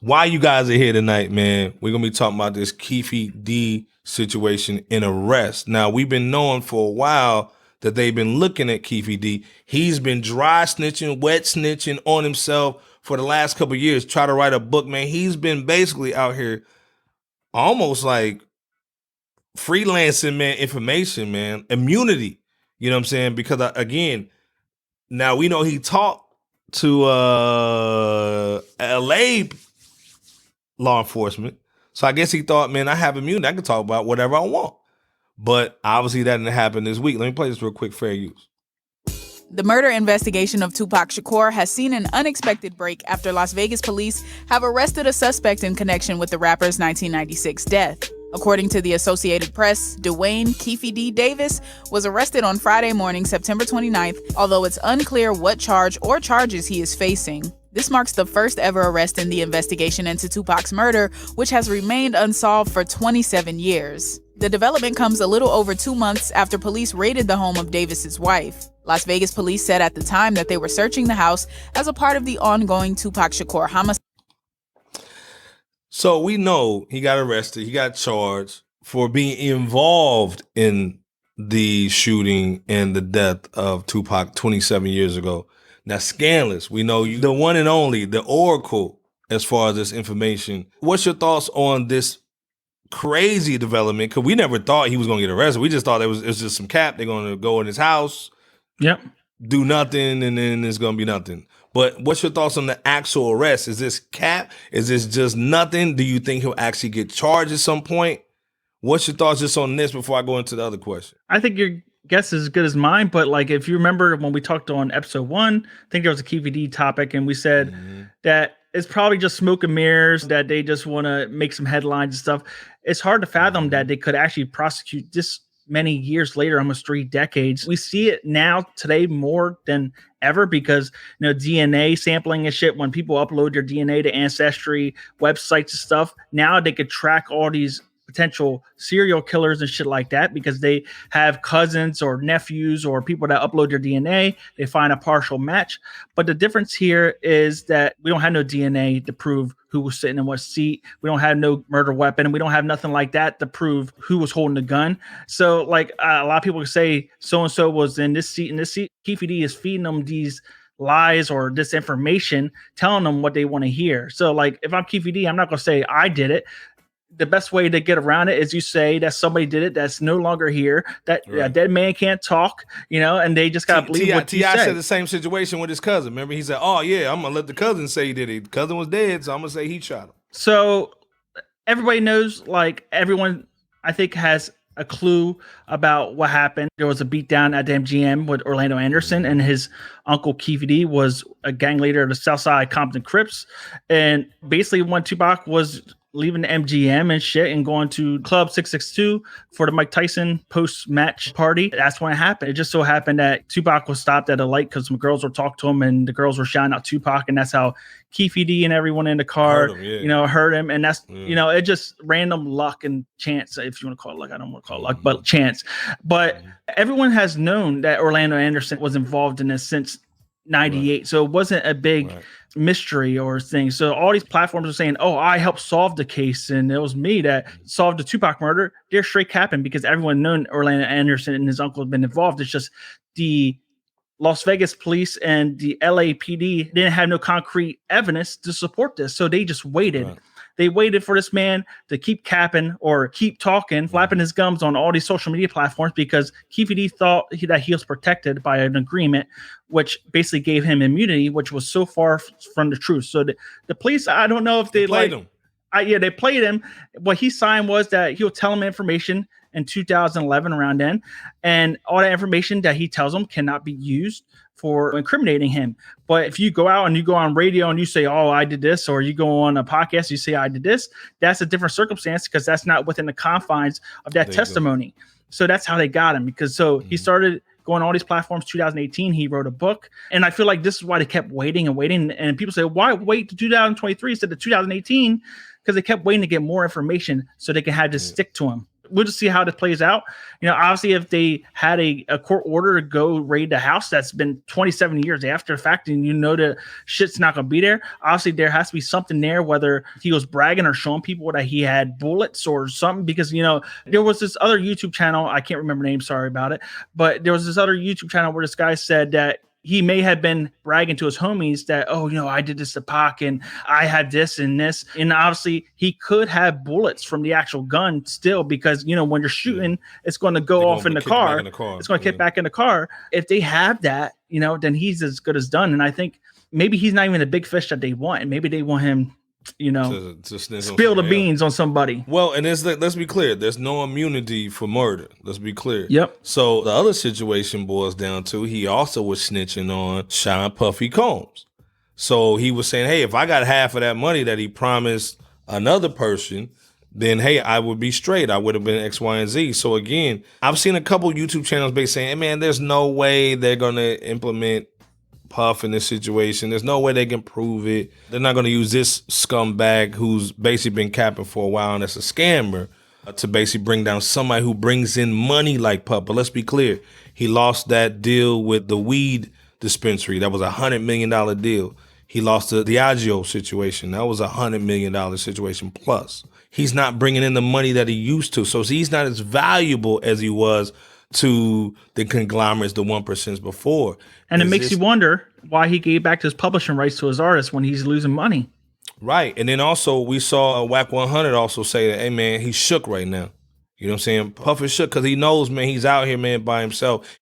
why you guys are here tonight, man. We're going to be talking about this Keefe D situation in arrest. Now, we've been knowing for a while that they've been looking at Keefe D. He's been dry snitching, wet snitching on himself for the last couple of years, try to write a book, man. He's been basically out here almost like freelancing, man, information, man, immunity. You know what I'm saying? Because again, now we know he talked to LA law enforcement. So I guess he thought, man, I have immunity. I can talk about whatever I want. But obviously that didn't happen this week. Let me play this real quick, fair use. The murder investigation of Tupac Shakur has seen an unexpected break after Las Vegas police have arrested a suspect in connection with the rapper's 1996 death. According to the Associated Press, Dwayne Keefe D Davis was arrested on Friday morning, September 29th, although it's unclear what charge or charges he is facing. This marks the first ever arrest in the investigation into Tupac's murder, which has remained unsolved for 27 years. The development comes a little over 2 months after police raided the home of Davis's wife. Las Vegas police said at the time that they were searching the house as a part of the ongoing Tupac Shakur homicide. So we know he got arrested, he got charged for being involved in the shooting and the death of Tupac 27 years ago. Now, Skandalous, we know you, the one and only, the oracle as far as this information. What's your thoughts on this crazy development? Because we never thought he was going to get arrested. We just thought it was just some cap. They're going to go in his house, do nothing, and then there's going to be nothing. But what's your thoughts on the actual arrest? Is this cap? Is this just nothing? Do you think he'll actually get charged at some point? What's your thoughts just on this before I go into the other question? I think your guess is as good as mine, but like if you remember when we talked on episode 1, I think there was a Keefe D topic, and we said that it's probably just smoke and mirrors, that they just want to make some headlines and stuff. It's hard to fathom that they could actually prosecute this many years later, almost 3 decades. We see it now today more than ever because, you know, DNA sampling and shit, when people upload their DNA to Ancestry websites and stuff, now they could track all these potential serial killers and shit like that because they have cousins or nephews or people that upload their DNA. They find a partial match. But the difference here is that we don't have no DNA to prove who was sitting in what seat. We don't have no murder weapon. We don't have nothing like that to prove who was holding the gun. So like a lot of people say so-and-so was in this seat, Keefe D is feeding them these lies or disinformation, telling them what they want to hear. So like if I'm Keefe D, I'm not going to say I did it. The best way to get around it is you say that somebody did it that's no longer here, that a dead man can't talk, you know, and they just got to believe what T.I. said the same situation with his cousin. Remember, he said, oh, yeah, I'm going to let the cousin say he did it. The cousin was dead, so I'm going to say he shot him. So everybody knows, like everyone, I think, has a clue about what happened. There was a beatdown at the MGM with Orlando Anderson, and his uncle Keefe D was a gang leader of the Southside Compton Crips. And basically when Tupac was leaving the MGM and shit and going to Club 662 for the Mike Tyson post-match party. That's when it happened. It just so happened that Tupac was stopped at a light because some girls were talking to him and the girls were shouting out Tupac, and that's how Keefe D and everyone in the car, heard him. And that's, it just random luck and chance, if you want to call it luck. I don't want to call it luck, but chance. But everyone has known that Orlando Anderson was involved in this since 98. So it wasn't a big mystery or thing. So all these platforms are saying, oh, I helped solve the case and it was me that solved the Tupac murder. They're straight capping because everyone known Orlando Anderson and his uncle have been involved. It's just the Las Vegas police and the LAPD didn't have no concrete evidence to support this. So they just waited. Right. They waited for this man to keep capping or keep talking, flapping his gums on all these social media platforms because Keefe D thought that he was protected by an agreement, which basically gave him immunity, which was so far from the truth. So the police, I don't know if they played him. They played him. What he signed was that he'll tell them information in 2011 around then, and all that information that he tells them cannot be used for incriminating him. But if you go out and you go on radio and you say, oh, I did this, or you go on a podcast, you say I did this, that's a different circumstance because that's not within the confines of that testimony. So that's how they got him, because he started going on all these platforms. 2018, he wrote a book. And I feel like this is why they kept waiting and waiting. And people say, why wait to 2023 instead of 2018? Because they kept waiting to get more information so they can have to stick to him. we'll just see how this plays out. Obviously, if they had a court order to go raid the house that's been 27 years after the fact, and the shit's not going to be there, obviously there has to be something there, whether he was bragging or showing people that he had bullets or something, because, there was this other YouTube channel, I can't remember the name, sorry about it, but there was this other YouTube channel where this guy said that he may have been bragging to his homies that, I did this to Pac and I had this and this. And obviously he could have bullets from the actual gun still, because, when you're shooting, it's going to go off in the car. It's going to kick back in the car. If they have that, then he's as good as done. And I think maybe he's not even a big fish that they want. And maybe they want him, to spill the beans on somebody. Well, and let's be clear. There's no immunity for murder. Let's be clear. Yep. So the other situation boils down to he also was snitching on Sean Puffy Combs. So he was saying, hey, if I got half of that money that he promised another person, then, hey, I would be straight. I would have been X, Y, and Z. So again, I've seen a couple YouTube channels basically saying, hey, man, there's no way they're going to implement Puff in this situation. There's no way they can prove it. They're not going to use this scumbag who's basically been capping for a while and that's a scammer to basically bring down somebody who brings in money like Puff. But let's be clear. He lost that deal with the weed dispensary. That was $100 million deal. He lost the Diageo situation. That was $100 million situation plus. He's not bringing in the money that he used to. So he's not as valuable as he was to the conglomerates, the 1% before. And it makes you wonder why he gave back his publishing rights to his artists when he's losing money. Right. And then also we saw Whack 100 also say that, hey, man, he's shook right now. You know what I'm saying? Puff is shook because he knows, man, he's out here, man, by himself.